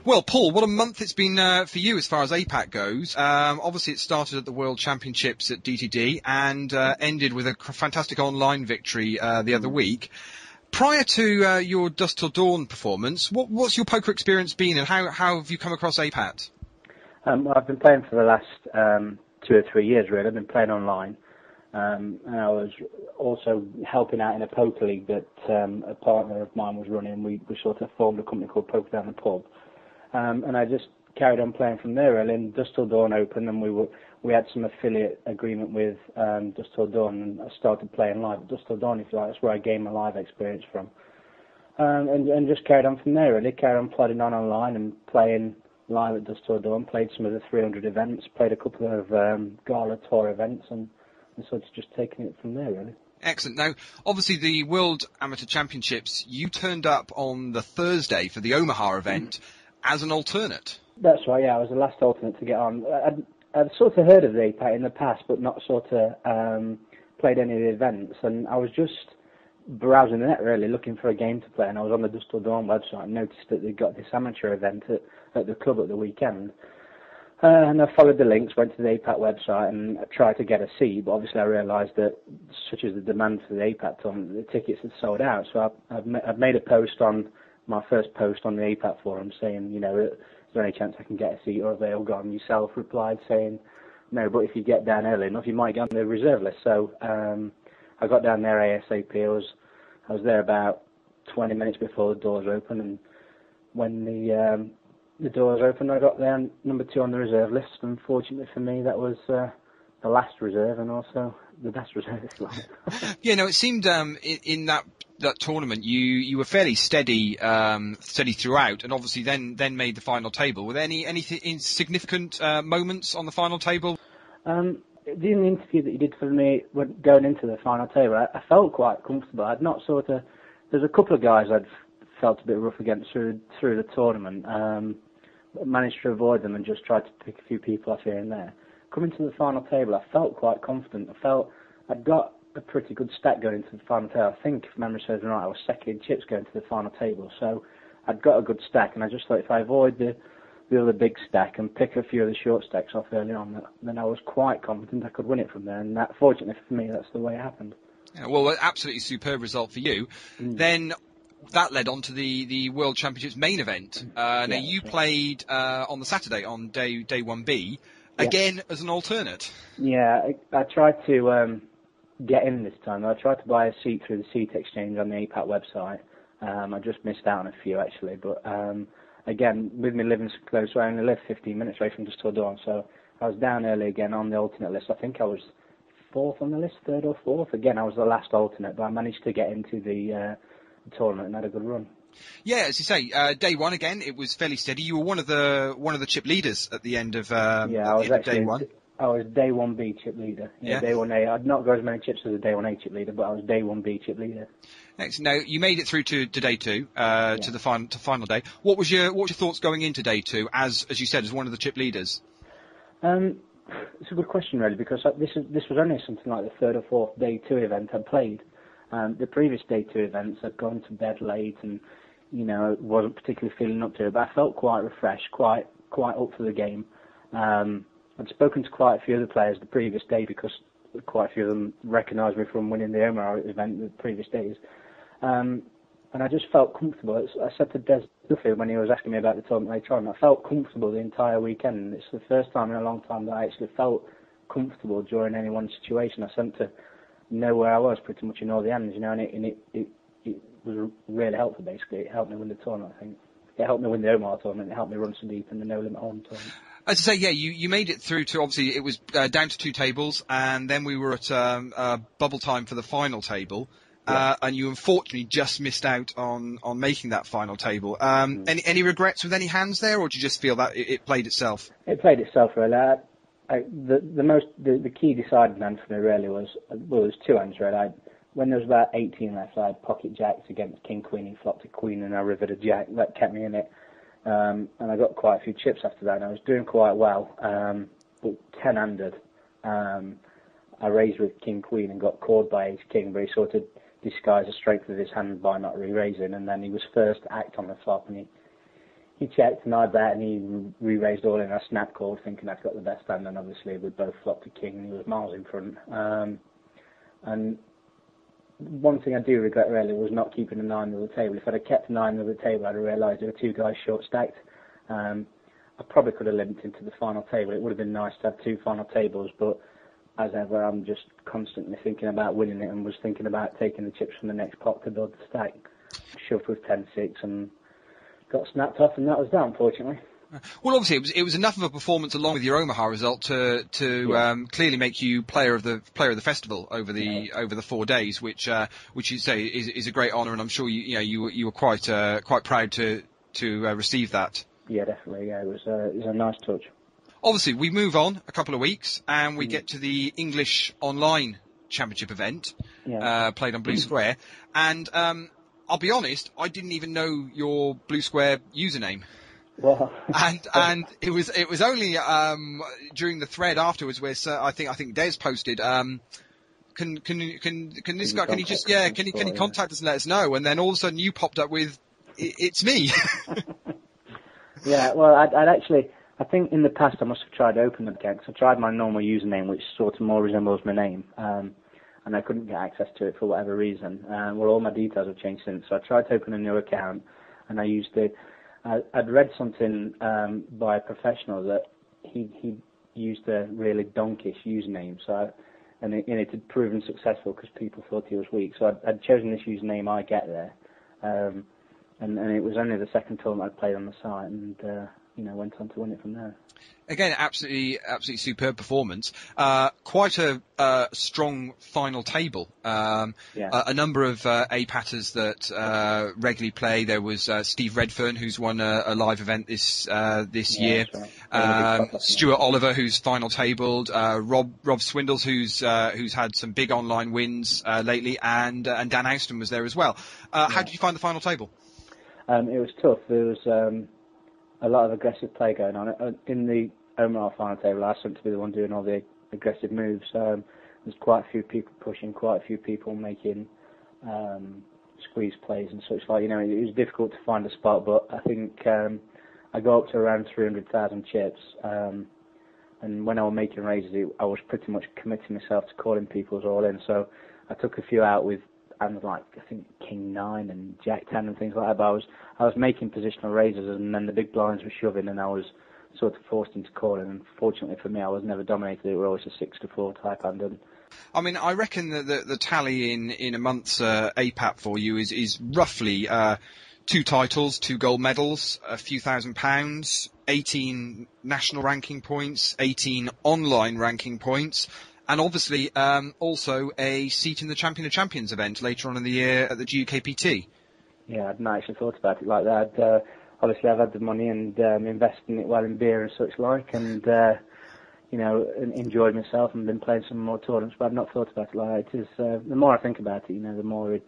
Well, Paul, what a month it's been for you as far as APAT goes. Obviously, it started at the World Championships at DTD and ended with a fantastic online victory the other week. Prior to your Dusk Till Dawn performance, what's your poker experience been, and how have you come across APAT? Well, I've been playing for the last 2 or 3 years, really. I've been playing online. And I was also helping out in a poker league that a partner of mine was running. We sort of formed a company called Poker Down the Pub. And I just carried on playing from there, really. And Dusk Till Dawn opened, and we had some affiliate agreement with Dusk Till Dawn, and I started playing live at Dusk Till Dawn, if you like. That's where I gained my live experience from. And just carried on from there, really. Carried on plodding on online and playing live at Dusk Till Dawn, played some of the 300 events, played a couple of Gala Tour events, and sort of just taking it from there, really. Excellent. Now, obviously, the World Amateur Championships, you turned up on the Thursday for the Omaha event as an alternate. That's right, yeah. I was the last alternate to get on. I'd sort of heard of the APAT in the past, but not sort of played any of the events. And I was just browsing the net, really, looking for a game to play. And I was on the Dusk Till Dawn website and noticed that they'd got this amateur event at the club at the weekend. And I followed the links, went to the APAT website and tried to get a seat, but obviously I realised that, such as the demand for the APAT tournament, the tickets had sold out. So I've made a post on my first post on the APAT forum saying, you know, is there any chance I can get a seat, or have they all gone? Yourself replied saying, no, but if you get down early enough, you might get on the reserve list. So I got down there ASAP. I was there about 20 minutes before the doors opened, and when the doors opened, I got there number 2 on the reserve list. Unfortunately for me, that was the last reserve and also the best reserve. Yeah, no, it seemed in that tournament you were fairly steady throughout, and obviously then made the final table. Were there any significant moments on the final table? In the interview that you did for me going into the final table, I felt quite comfortable. I'd not there's a couple of guys I'd felt a bit rough against through the tournament. Managed to avoid them and just tried to pick a few people off here and there. Coming to the final table, I felt quite confident. I felt I'd got a pretty good stack going into the final table. I think, if memory serves me right, I was second in chips going to the final table. So I'd got a good stack, and I just thought if I avoid the other big stack and pick a few of the short stacks off early on, then I was quite confident I could win it from there. And that, fortunately for me, that's the way it happened. Yeah, well, absolutely superb result for you. Then that led on to the World Championships main event. Now, you played on the Saturday on day 1B, again as an alternate. Yeah, I tried to get in this time. I tried to buy a seat through the seat exchange on the APAT website. I just missed out on a few, actually. But again, with me living so close, I only live 15 minutes away from Dusk Till Dawn, so I was down early again on the alternate list. I think I was 4th on the list, 3rd or 4th. Again, I was the last alternate, but I managed to get into the tournament and had a good run. Yeah, as you say, day one again, it was fairly steady. You were one of the chip leaders at the end of I was actually day one. I was day 1B chip leader. Yeah, day 1A. I'd not got as many chips as the day 1A chip leader, but I was day 1B chip leader. Excellent. Now you made it through to day 2, to the final day. What was your thoughts going into day 2, as you said, as one of the chip leaders? It's a good question, really, because this was only something like the 3rd or 4th day 2 event I'd played. The previous day 2 events, I'd gone to bed late and, you know, wasn't particularly feeling up to it, but I felt quite refreshed, quite up for the game. I'd spoken to quite a few of the players the previous day because quite a few of them recognised me from winning the Omaha event the previous days. And I just felt comfortable. I said to Des Duffy when he was asking me about the tournament later on, I felt comfortable the entire weekend. And it's the first time in a long time that I actually felt comfortable during any one situation. I seemed to know where I was pretty much in all the ends, you know, and it was really helpful, basically. It helped me win the tournament, I think. It helped me win the Omaha tournament. It helped me run so deep in the No Limit Home tournament. As I say, yeah, you made it through to, obviously, it was down to 2 tables, and then we were at bubble time for the final table, and you unfortunately just missed out on making that final table. Any regrets with any hands there, or do you just feel that it played itself? It played itself, really. The key deciding hand for me really was 2 hands, really. When there was about 18 left, I had pocket jacks against King Queen. He flopped a queen and I rivered a jack. That kept me in it. And I got quite a few chips after that, and I was doing quite well. But 10-handed, I raised with King Queen and got called by Ace King, but he sort of disguised the strength of his hand by not re-raising, and then he was first to act on the flop, and he checked and I bet, and he re-raised all in. I snap called thinking I'd got the best hand, and obviously we both flopped to King, and he was miles in front. And one thing I do regret really was not keeping a 9 at the table. If I'd have kept a 9 at the table, I'd have realised there were 2 guys short stacked. I probably could have limped into the final table. It would have been nice to have 2 final tables, but as ever, I'm just constantly thinking about winning it, and was thinking about taking the chips from the next pot to build the stack. Shoved with 10-6 and got snapped off, and that was that, unfortunately. Well, obviously, it was enough of a performance along with your Omaha result to clearly make you player of the festival over the 4 days, which you say is a great honour, and I'm sure you were quite proud to receive that. Yeah, definitely. Yeah, it was a nice touch. Obviously, we move on a couple of weeks, and we get to the English Online Championship event, played on Blue Square, and I'll be honest, I didn't even know your Blue Square username. Well, and it was only during the thread afterwards where I think Des posted. Can this guy? Can he contact us and let us know? And then all of a sudden you popped up with, it's me. Yeah, well, I think in the past I must have tried to open them again, because I tried my normal username, which sort of more resembles my name, and I couldn't get access to it for whatever reason. Well, all my details have changed since, so I tried to open a new account, and I used it. I'd read something by a professional that he used a really donkish username, and it had proven successful because people thought he was weak. So I'd chosen this username, I get there, and it was only the second tournament I'd played on the site, and went on to win it from there. Again, absolutely superb performance. Quite a strong final table. A number of APATers that regularly play. There was Steve Redfern, who's won a live event this year. Right. Stuart Oliver, who's final tabled. Rob Swindles, who's had some big online wins lately, and Dan Austin was there as well. How did you find the final table? It was tough. There was a lot of aggressive play going on. In the Omaha final table, I happened to be the one doing all the aggressive moves. There's quite a few people pushing, quite a few people making squeeze plays and such like. It was difficult to find a spot, but I think I got up to around 300,000 chips. And when I was making raises, I was pretty much committing myself to calling people's all in. So I took a few out with, I think King 9 and Jack 10 and things like that, but I was making positional raises, and then the big blinds were shoving, and I was sort of forced into calling, and fortunately for me, I was never dominated. It was always a 6-4 type hand. I mean, I reckon that the tally in a month's APAT for you is roughly 2 titles, 2 gold medals, a few £1,000, 18 national ranking points, 18 online ranking points, and obviously also a seat in the Champion of Champions event later on in the year at the GUKPT. Yeah, I'd not actually thought about it like that. Obviously, I've had the money and investing it well in beer and such like, and enjoyed myself and been playing some more tournaments, but I've not thought about it like that. It is, the more I think about it, the more it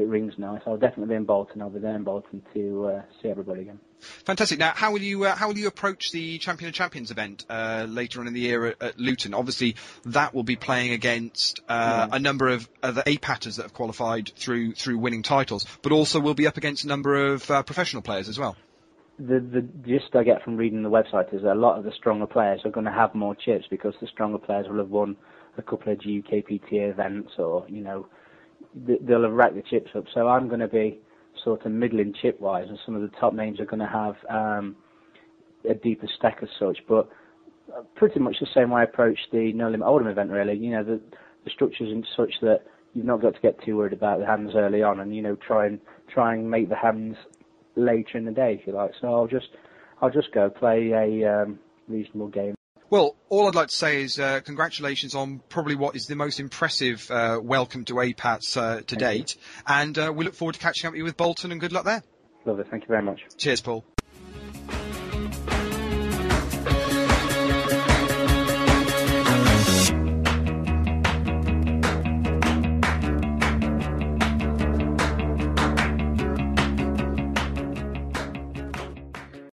rings nice. I'll definitely be in Bolton. I'll be there in Bolton to see everybody again. Fantastic. Now, how will you approach the Champion of Champions event later on in the year at Luton? Obviously, that will be playing against a number of other APATers that have qualified through winning titles, but also will be up against a number of professional players as well. The gist I get from reading the website is that a lot of the stronger players are going to have more chips because the stronger players will have won a couple of GUKPT events, or they'll have racked the chips up. So I'm going to be sort of middling chip-wise, and some of the top names are going to have a deeper stack as such. But pretty much the same way I approached the No Limit Hold'em event, really. The structure's in such that you've not got to get too worried about the hands early on, and try and make the hands later in the day, if you like. So I'll just go play a reasonable game. Well, all I'd like to say is congratulations on probably what is the most impressive welcome to APATs to date. And we look forward to catching up with you with Bolton, and good luck there. Lovely. Thank you very much. Cheers, Paul.